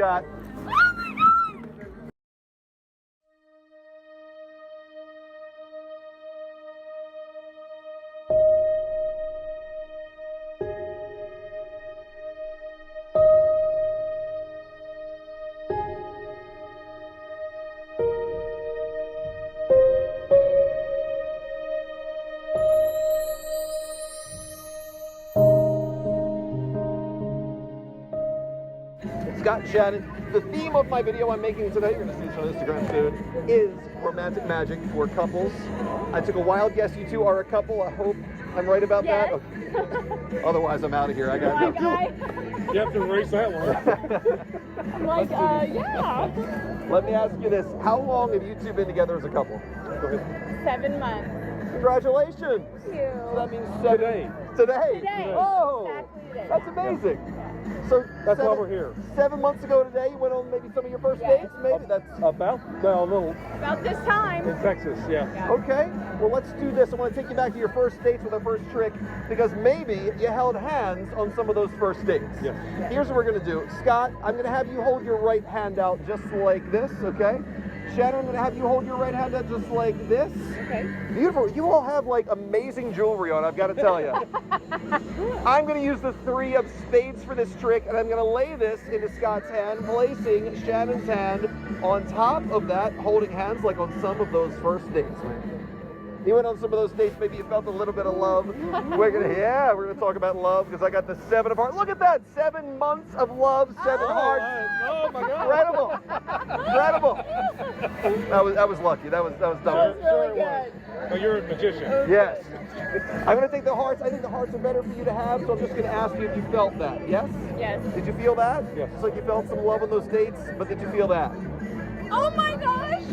Scott. Scott and Shannon, the theme of my video I'm making today, you're going to see this on Instagram soon, is romantic magic for couples. I took a wild guess you two are a couple. I hope I'm right about that. Okay. Otherwise, I'm out of here. I got to go. You have to erase that one. I'm like, yeah. Let me ask you this. How long have you two been together as a couple? Go ahead. 7 months. Congratulations. Thank you. So that means today. Today. Oh, Exactly today. that's amazing. So that's why we're here. 7 months ago today, you went on maybe some of your first dates, maybe? That's about, well, a little. About this time. In Texas, yeah. Okay, well, let's do this. I want to take you back to your first dates with our first trick, because maybe you held hands on some of those first dates. Yes. Here's what we're going to do. Scott, I'm going to have you hold your right hand out just like this, okay? Shannon, I'm going to have you hold your right hand out just like this. Okay. Beautiful. You all have like amazing jewelry on, I've got to tell you. I'm going to use the 3 of spades for this trick, and I'm going to lay this into Scott's hand, placing Shannon's hand on top of that, holding hands like on some of those first dates. You went on some of those dates, maybe you felt a little bit of love. We're gonna talk about love, because I got the 7 of hearts. Look at that, 7 months of love, 7 hearts. Oh my God. Incredible. That was lucky. That was dumb. That was really good. Oh, you're a magician. Yes. I'm gonna take the hearts. I think the hearts are better for you to have, so I'm just gonna ask you if you felt that. Yes? Yes. Did you feel that? Yes. It's like you felt some love on those dates, but did you feel that? Oh my gosh.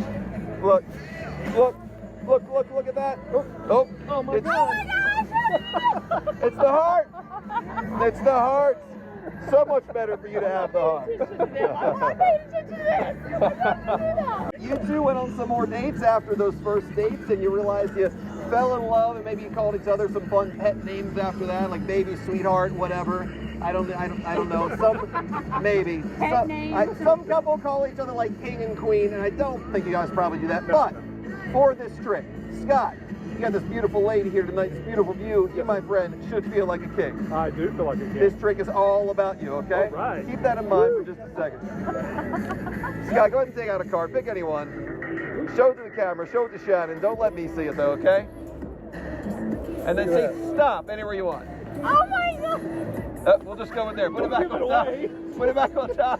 Look at that. Oh my God. Oh my gosh. It's the heart. It's the heart. So much better for you to have the heart. I'm not paying attention to this. I'm not gonna do that. You two went on some more dates after those first dates, and you realized you fell in love, and maybe you called each other some fun pet names after that, like baby, sweetheart, whatever. I don't know. Some maybe. Some couple call each other like king and queen, and I don't think you guys probably do that. But for this trick, Scott, you got this beautiful lady here tonight, this beautiful view. You, my friend, should feel like a king. I do feel like a king. This trick is all about you, okay? All right. Keep that in mind for just a second. Scott, go ahead and take out a card. Pick anyone. Show it to the camera. Show it to Shannon. Don't let me see it, though, okay? And then say stop anywhere you want. Oh my God. We'll just go in there. Put it back on top. Put it back on top.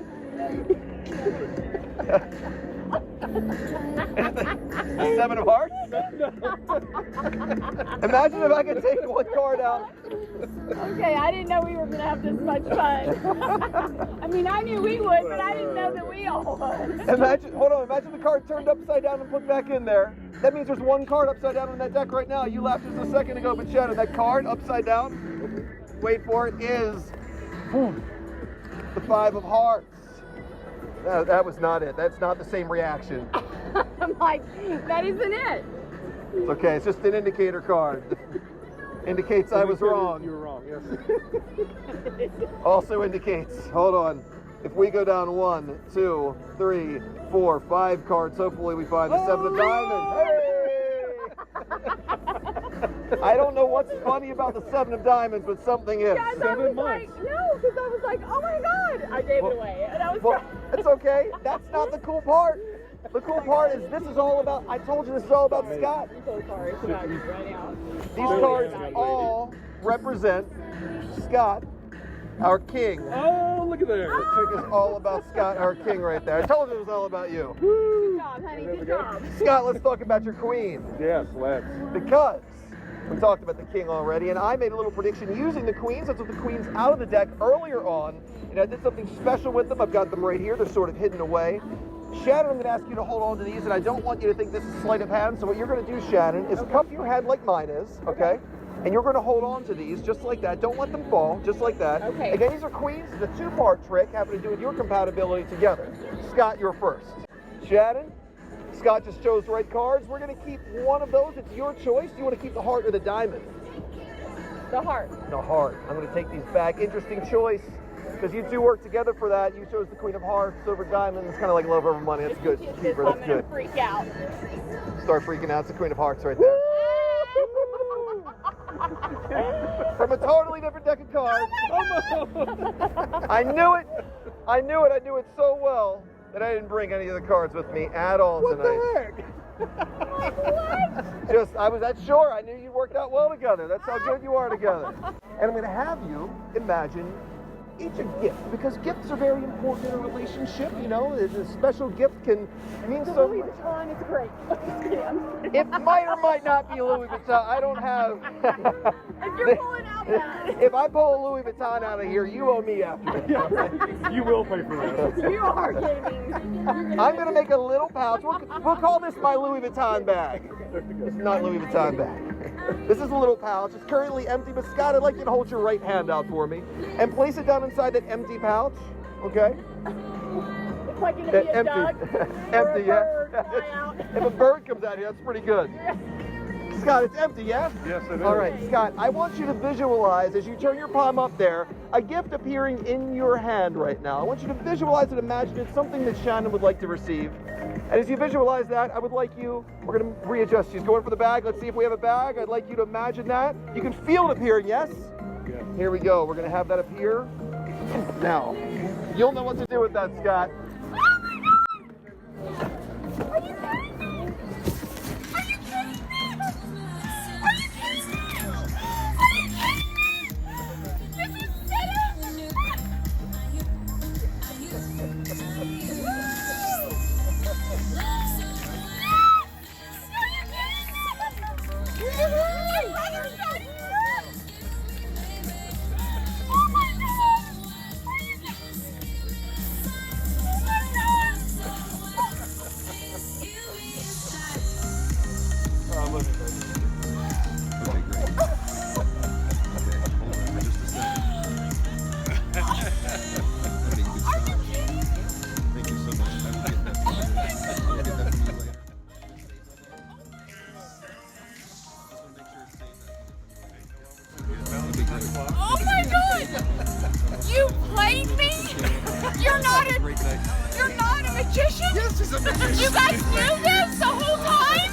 7 of hearts? Imagine if I could take 1 card out. Okay, I didn't know we were going to have this much fun. I mean, I knew we would, but I didn't know that we all would. Imagine the card turned upside down and put back in there. That means there's 1 card upside down on that deck right now. You laughed just a second ago, but Shannon, that card upside down, wait for it, is the 5 of hearts. That was not it. That's not the same reaction. I'm like, that isn't it. It's okay. It's just an indicator card. Indicates I was wrong. You were wrong, yes. Also indicates, hold on, if we go down 1, 2, 3, 4, 5 cards, hopefully we find the 7 of diamonds. Hey! I don't know what's funny about the 7 of diamonds, but something is. Yes, I was like, no, because I was like, oh my God. I gave it away. And I was it's okay. That's not the cool part. The cool part is this is all about, I told you this is all about Scott. I'm so sorry about you right now. These cards all represent Scott, our king. Oh, look at there. The trick is all about Scott, our king right there. I told you it was all about you. Good job, honey. Good job. Scott, let's talk about your queen. Yes, let's. Because we talked about the king already, and I made a little prediction using the queens. I took the queens out of the deck earlier on, and I did something special with them. I've got them right here. They're sort of hidden away. Shannon, I'm going to ask you to hold on to these, and I don't want you to think this is sleight of hand. So what you're going to do, Shannon, is cup your hand like mine is, okay? And you're going to hold on to these just like that. Don't let them fall, just like that. Okay. Again, these are queens. It's a 2-part trick having to do with your compatibility together. Scott, you're first. Shannon, Scott just chose the right cards. We're going to keep one of those. It's your choice. Do you want to keep the heart or the diamond? The heart. The heart. I'm going to take these back. Interesting choice. Because you two work together for that. You chose the Queen of Hearts over Diamonds. It's kind of like love over money. That's good. It's Keeper, I'm that's gonna good. freak out. Start freaking out. It's the Queen of Hearts right there. From a totally different deck of cards. I knew it. I knew it. I knew it so well that I didn't bring any of the cards with me at all What tonight. the heck? Just, I was that sure. I knew you worked out well together. That's how good you are together. And I'm going to have you imagine each a gift, because gifts are very important in a relationship. You know, a special gift can mean so Louis much. Vuitton is great. It might or might not be Louis Vuitton. I don't have. If you're pulling out that, If I pull a Louis Vuitton out of here, you owe me after. You will pay for that. you are gaming. I'm going to make a little pouch. We'll call this my Louis Vuitton bag. It's not Louis Vuitton bag. This is a little pouch. It's currently empty, but Scott, I'd like you to hold your right hand out for me and place it down inside that empty pouch. Okay? It's like going to be a Empty. duck or Empty, a yeah. bird fly out. If a bird comes out here, that's pretty good. Scott, it's empty, yes? Yes, it is. All right, Scott, I want you to visualize, as you turn your palm up there, a gift appearing in your hand right now. I want you to visualize and imagine it's something that Shannon would like to receive. And as you visualize that, I would like you, we're going to readjust. She's going for the bag. Let's see if we have a bag. I'd like you to imagine that. You can feel it appearing, yes? Yes. Here we go. We're going to have that appear. Now, you'll know what to do with that, Scott. Oh my God! Are you kidding me? Are you kidding me? Are you kidding me? Are you kidding me? This is set up! Oh my God! You played me? You're not a magician? Yes, he's a magician. You guys knew this the whole time?